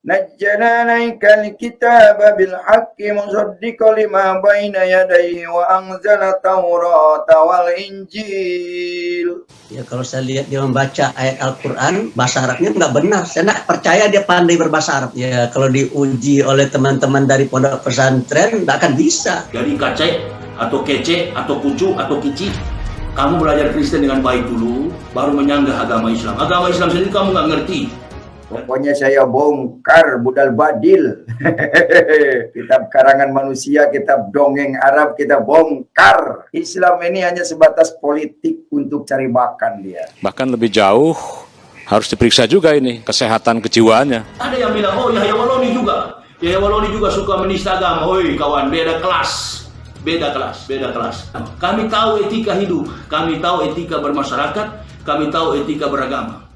نجّنَا الكتاب بالحق مصدقا لما بين يديه وأنزل التوراة والإنجيل. Ya, kalau saya lihat dia membaca ayat Al-Quran, bahasa Arabnya nggak benar. Saya nggak percaya dia pandai berbahasa Arab. Ya, kalau diuji oleh teman-teman dari pondok pesantren, nggak akan bisa. Jadi kacek, atau kece, atau kucu, atau kici, kamu belajar Kristen dengan baik dulu, baru menyanggah agama Islam. Agama Islam sendiri kamu nggak ngerti. Pokoknya saya bongkar budal badil. Kitab karangan manusia, kitab dongeng Arab kita bongkar. Islam ini hanya sebatas politik untuk cari makan dia. Bahkan lebih jauh, harus diperiksa juga ini kesehatan kejiwaannya. Ada yang bilang, oh Yahya Waloni juga. Yahya Waloni juga suka menista agama. Oi kawan, beda kelas. Beda kelas. Kami tahu etika hidup, kami tahu etika bermasyarakat, kami tahu etika beragama.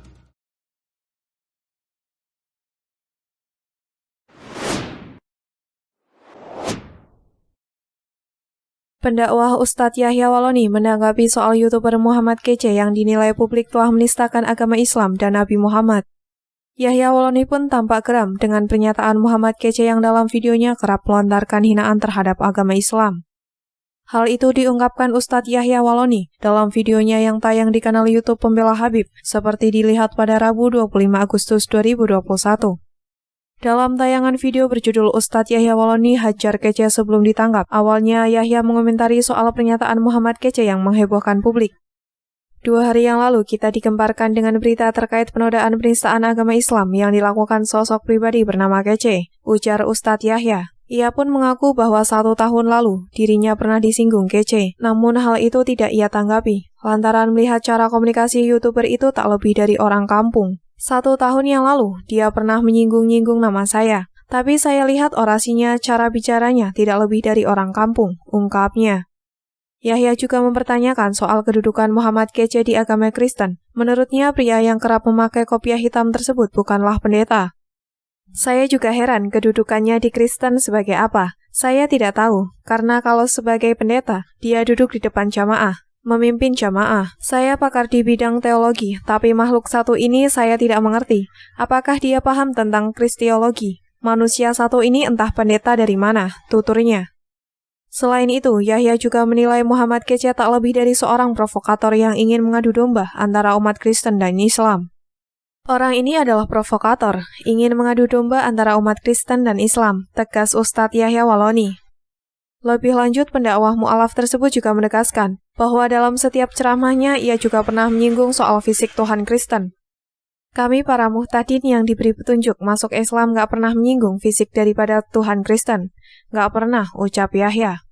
Pendakwah Ustadz Yahya Waloni menanggapi soal YouTuber Muhammad Kece yang dinilai publik telah menistakan agama Islam dan Nabi Muhammad. Yahya Waloni pun tampak geram dengan pernyataan Muhammad Kece yang dalam videonya kerap melontarkan hinaan terhadap agama Islam. Hal itu diungkapkan Ustadz Yahya Waloni dalam videonya yang tayang di kanal YouTube Pembela Habib, seperti dilihat pada Rabu 25 Agustus 2021. Dalam tayangan video berjudul Ustadz Yahya Waloni hajar Kece sebelum ditangkap, awalnya Yahya mengomentari soal pernyataan Muhammad Kece yang menghebohkan publik. 2 hari yang lalu kita digemparkan dengan berita terkait penodaan penistaan agama Islam yang dilakukan sosok pribadi bernama Kece, ujar Ustadz Yahya. Ia pun mengaku bahwa 1 tahun lalu dirinya pernah disinggung Kece, namun hal itu tidak ia tanggapi, lantaran melihat cara komunikasi YouTuber itu tak lebih dari orang kampung. 1 tahun yang lalu, dia pernah menyinggung-nyinggung nama saya. Tapi saya lihat orasinya, cara bicaranya tidak lebih dari orang kampung, ungkapnya. Yahya juga mempertanyakan soal kedudukan Muhammad Kece di agama Kristen. Menurutnya, pria yang kerap memakai kopiah hitam tersebut bukanlah pendeta. Saya juga heran kedudukannya di Kristen sebagai apa. Saya tidak tahu, karena kalau sebagai pendeta, dia duduk di depan jamaah. Memimpin jamaah. Saya pakar di bidang teologi, tapi makhluk satu ini saya tidak mengerti. Apakah dia paham tentang kristiologi? Manusia satu ini entah pendeta dari mana, tuturnya. Selain itu, Yahya juga menilai Muhammad Kece tak lebih dari seorang provokator yang ingin mengadu domba antara umat Kristen dan Islam. Orang ini adalah provokator, ingin mengadu domba antara umat Kristen dan Islam, tegas Ustadz Yahya Waloni. Lebih lanjut, pendakwah mu'alaf tersebut juga menegaskan bahwa dalam setiap ceramahnya ia juga pernah menyinggung soal fisik Tuhan Kristen. Kami para muhtadin yang diberi petunjuk masuk Islam gak pernah menyinggung fisik daripada Tuhan Kristen. Gak pernah, ucap Yahya.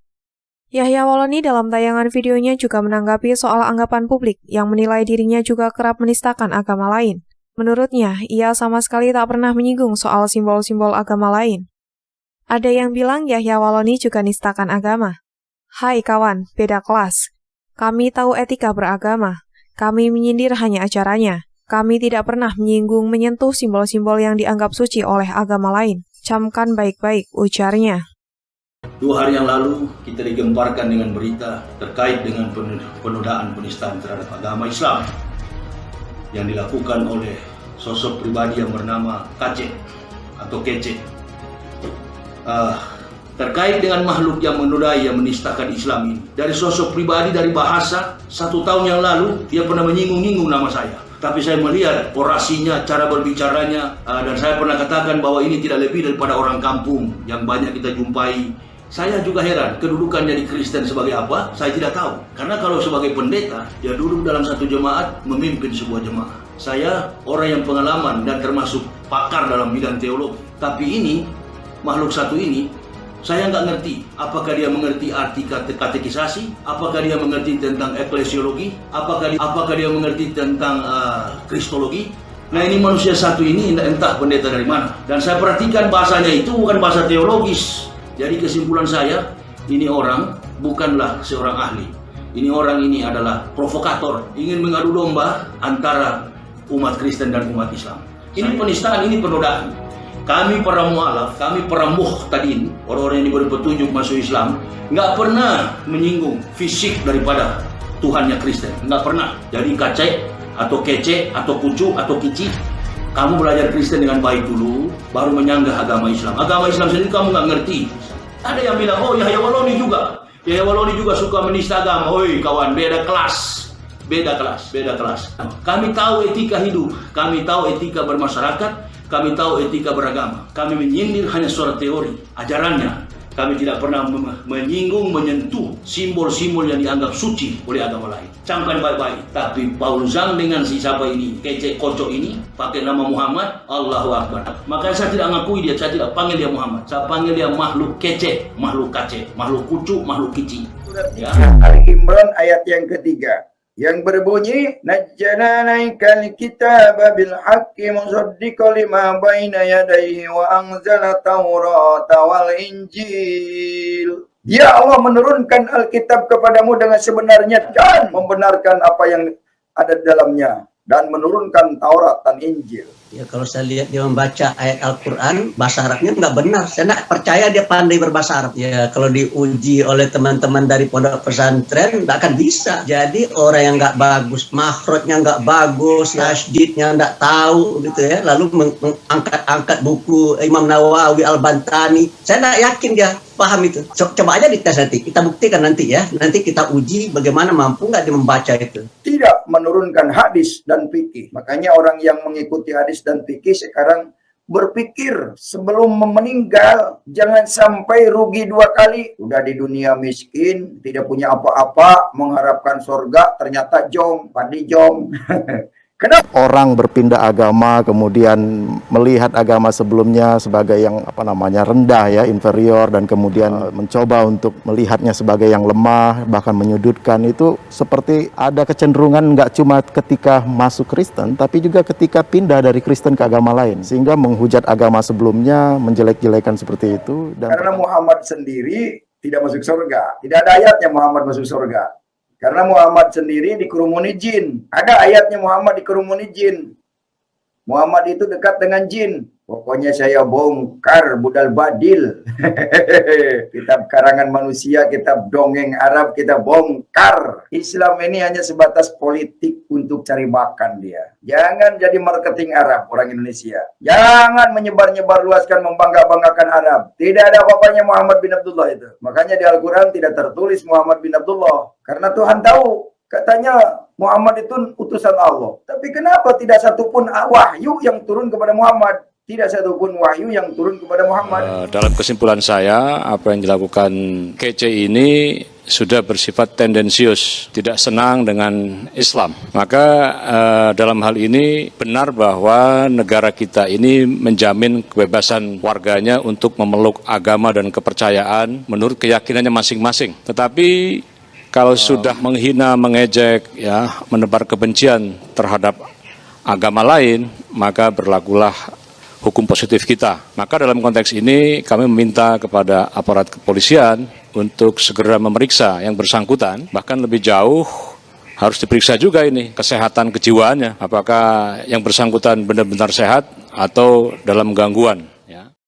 Yahya Waloni dalam tayangan videonya juga menanggapi soal anggapan publik yang menilai dirinya juga kerap menistakan agama lain. Menurutnya, ia sama sekali tak pernah menyinggung soal simbol-simbol agama lain. Ada yang bilang Yahya Waloni juga nistakan agama. Hai kawan, beda kelas. Kami tahu etika beragama. Kami menyindir hanya acaranya. Kami tidak pernah menyinggung menyentuh simbol-simbol yang dianggap suci oleh agama lain. Camkan baik-baik, ujarnya. 2 hari yang lalu kita digemparkan dengan berita terkait dengan penodaan penistaan terhadap agama Islam yang dilakukan oleh sosok pribadi yang bernama Kece atau Kece. Terkait dengan makhluk yang menodai, yang menistakan Islam ini. Dari sosok pribadi, dari bahasa, 1 tahun yang lalu dia pernah menyinggung-nyinggung nama saya. Tapi saya melihat orasinya, cara berbicaranya, dan saya pernah katakan bahwa ini tidak lebih daripada orang kampung yang banyak kita jumpai. Saya juga heran, kedudukannya di Kristen sebagai apa? Saya tidak tahu. Karena kalau sebagai pendeta, dia duduk dalam satu jemaat, memimpin sebuah jemaat. Saya orang yang pengalaman dan termasuk pakar dalam bidang teologi. Tapi ini, makhluk satu ini, saya nggak ngerti apakah dia mengerti arti katekisasi, apakah dia mengerti tentang eklesiologi, apakah dia mengerti tentang kristologi. Nah, ini manusia satu ini entah pendeta dari mana. Dan saya perhatikan bahasanya itu bukan bahasa teologis. Jadi kesimpulan saya, ini orang bukanlah seorang ahli. Ini orang ini adalah provokator, ingin mengadu domba antara umat Kristen dan umat Islam. Ini penistaan, ini penodaan. Kami para mu'alaf, kami para muhtadin, orang-orang yang diberi petunjuk masuk Islam, nggak pernah menyinggung fisik daripada Tuhannya Kristen, nggak pernah. Jadi kacek, atau kece, atau kucu, atau kici, kamu belajar Kristen dengan baik dulu, baru menyanggah agama Islam. Agama Islam sendiri kamu nggak ngerti. Ada yang bilang, oh Yahya Waloni juga. Yahya Waloni juga suka menista agama. Oi kawan, beda kelas. Beda kelas, beda kelas. Kami tahu etika hidup, kami tahu etika bermasyarakat, kami tahu etika beragama. Kami menyindir hanya suara teori, ajarannya. Kami tidak pernah menyinggung, menyentuh simbol-simbol yang dianggap suci oleh agama lain. Camkan baik-baik. Tapi Paul Zhang dengan si siapa ini, kece kocok ini, pakai nama Muhammad, Allahu Akbar. Makanya saya tidak ngakui dia, saya tidak panggil dia Muhammad. Saya panggil dia makhluk kece, makhluk kace, makhluk kucu, makhluk kici. Ya. Ali Imran ayat yang ketiga. Yang berbunyi najjana naikal kitaba bil haqqi musaddiqan lima baina yadayhi wa anzala taurata wal injil. Dia Allah menurunkan Alkitab kepadamu dengan sebenarnya dan membenarkan apa yang ada di dalamnya dan menurunkan Taurat dan Injil. Ya kalau saya lihat dia membaca ayat Al-Quran, bahasa Arabnya nggak benar. Saya nggak percaya dia pandai berbahasa Arab. Ya kalau diuji oleh teman-teman dari pondok pesantren, nggak akan bisa. Jadi orang yang nggak bagus, makhrajnya nggak bagus, tasydidnya nggak tahu gitu ya. Lalu mengangkat buku Imam Nawawi Al-Bantani. Saya nggak yakin dia paham itu. Coba aja dites nanti. Kita buktikan nanti ya. Nanti kita uji bagaimana mampu nggak dia membaca itu. Tidak menurunkan hadis dan fikih. Makanya orang yang mengikuti hadis dan fikih sekarang berpikir sebelum meninggal jangan sampai rugi dua kali. Udah di dunia miskin, tidak punya apa-apa, mengharapkan surga, ternyata jong, padi jong. Kenapa? Orang berpindah agama kemudian melihat agama sebelumnya sebagai yang rendah ya, inferior, dan kemudian mencoba untuk melihatnya sebagai yang lemah, bahkan menyudutkan, itu seperti ada kecenderungan nggak cuma ketika masuk Kristen tapi juga ketika pindah dari Kristen ke agama lain, sehingga menghujat agama sebelumnya, menjelek-jelekan seperti itu. Karena Muhammad sendiri tidak masuk surga, tidak ada ayatnya Muhammad masuk surga. Karena Muhammad sendiri dikerumuni jin. Ada ayatnya Muhammad dikerumuni jin. Muhammad itu dekat dengan jin. Pokoknya saya bongkar budal badil. Kitab karangan manusia, kitab dongeng Arab, kita bongkar. Islam ini hanya sebatas politik untuk cari makan dia. Jangan jadi marketing Arab orang Indonesia. Jangan menyebar-nyebar luaskan, membangga-banggakan Arab. Tidak ada apa-apanya Muhammad bin Abdullah itu. Makanya di Al-Quran tidak tertulis Muhammad bin Abdullah. Karena Tuhan tahu. Katanya Muhammad itu utusan Allah. Tapi kenapa tidak satupun wahyu yang turun kepada Muhammad? Tidak satupun wahyu yang turun kepada Muhammad. Dalam kesimpulan saya, apa yang dilakukan kece ini sudah bersifat tendensius, tidak senang dengan Islam. Maka dalam hal ini benar bahwa negara kita ini menjamin kebebasan warganya untuk memeluk agama dan kepercayaan menurut keyakinannya masing-masing. Tetapi kalau sudah menghina, mengejek, ya, menebar kebencian terhadap agama lain, maka berlakulah hukum positif kita. Maka dalam konteks ini kami meminta kepada aparat kepolisian untuk segera memeriksa yang bersangkutan, bahkan lebih jauh harus diperiksa juga ini kesehatan kejiwaannya, apakah yang bersangkutan benar-benar sehat atau dalam gangguan.